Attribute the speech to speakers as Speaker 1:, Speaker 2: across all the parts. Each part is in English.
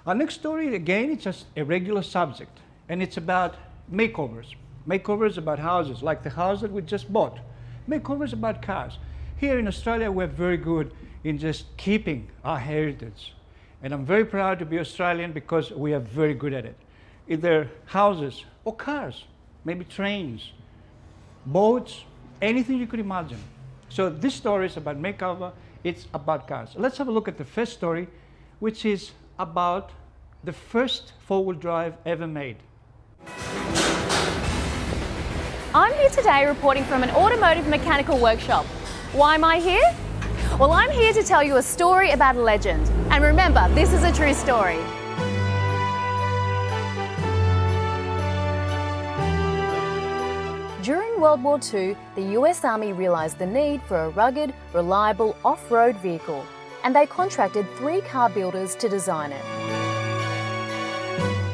Speaker 1: Our next story, again, it's just a regular subject, and it's about makeovers. Makeovers about houses, like the house that we just bought. Makeovers about cars. Here in Australia, we're very good in just keeping our heritage. And I'm very proud to be Australian because we are very good at it. Either houses or cars, maybe trains, boats, anything you could imagine. So this story is about makeover, it's about cars. Let's have a look at the first story, which is about the first four-wheel drive ever made.
Speaker 2: I'm here today reporting from an automotive mechanical workshop. Why am I here? Well, I'm here to tell you a story about a legend. And remember, this is a true story. During World War II, the US Army realised the need for a rugged, reliable off-road vehicle, and they contracted 3 car builders to design it.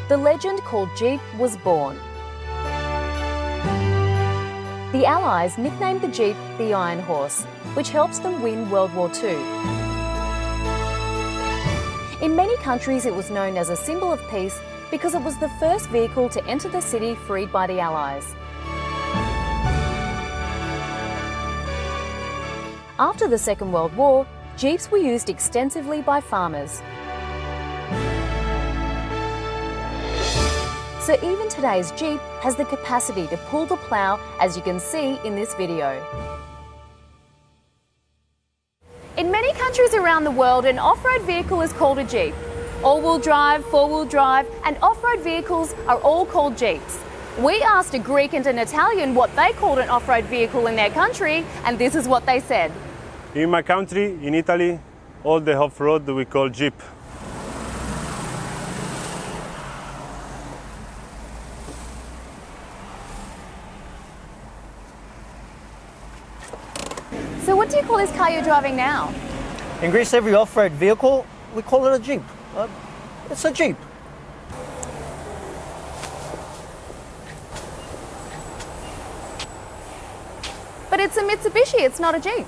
Speaker 2: The legend called Jeep was born. The Allies nicknamed the Jeep the Iron Horse, which helps them win World War II. In many countries, it was known as a symbol of peace because it was the first vehicle to enter the city freed by the Allies. After the Second World War, Jeeps were used extensively by farmers. So even today's Jeep has the capacity to pull the plough, as you can see in this video. In many countries around the world, an off-road vehicle is called a Jeep. All-wheel drive, four-wheel drive, and off-road vehicles are all called Jeeps. We asked a Greek and an Italian what they called an off-road vehicle in their country, and this is what they said.
Speaker 3: In my country, in Italy, all the off-road we call Jeep.
Speaker 2: So what do you call this car you're driving now?
Speaker 4: In Greece, every off-road vehicle, we call it a Jeep. It's a Jeep.
Speaker 2: But it's a Mitsubishi, it's not a Jeep.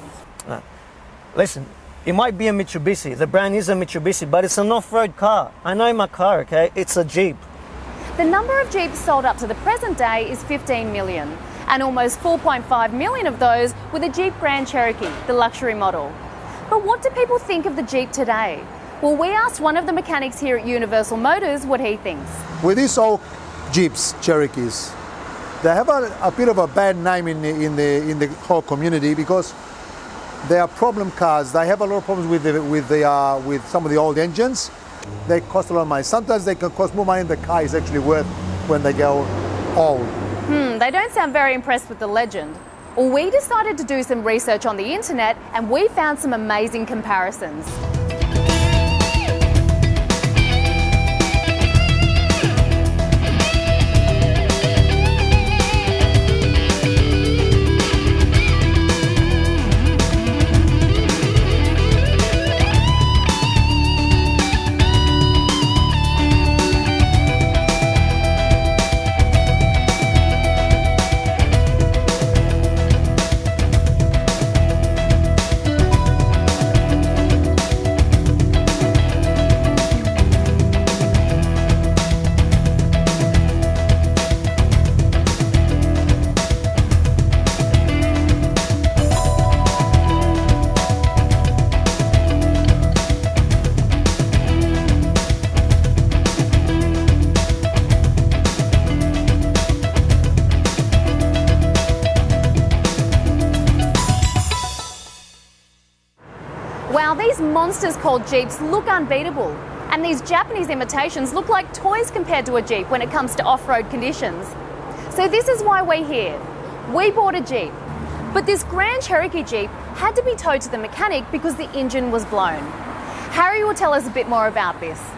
Speaker 4: Listen, it might be a Mitsubishi, the brand is a Mitsubishi, but it's an off-road car. I know my car, okay? It's a Jeep.
Speaker 2: The number of Jeeps sold up to the present day is 15 million, and almost 4.5 million of those were the Jeep Grand Cherokee, the luxury model. But what do people think of the Jeep today? Well, we asked one of the mechanics here at Universal Motors what he thinks.
Speaker 5: With these old Jeeps, Cherokees, they have a bit of a bad name in the whole community because they are problem cars. They have a lot of problems with some of the old engines. They cost a lot of money. Sometimes they can cost more money than the car is actually worth when they go old.
Speaker 2: They don't sound very impressed with the legend. Well, we decided to do some research on the internet and we found some amazing comparisons. Wow, these monsters called Jeeps look unbeatable. And these Japanese imitations look like toys compared to a Jeep when it comes to off-road conditions. So this is why we're here. We bought a Jeep. But this Grand Cherokee Jeep had to be towed to the mechanic because the engine was blown. Harry will tell us a bit more about this.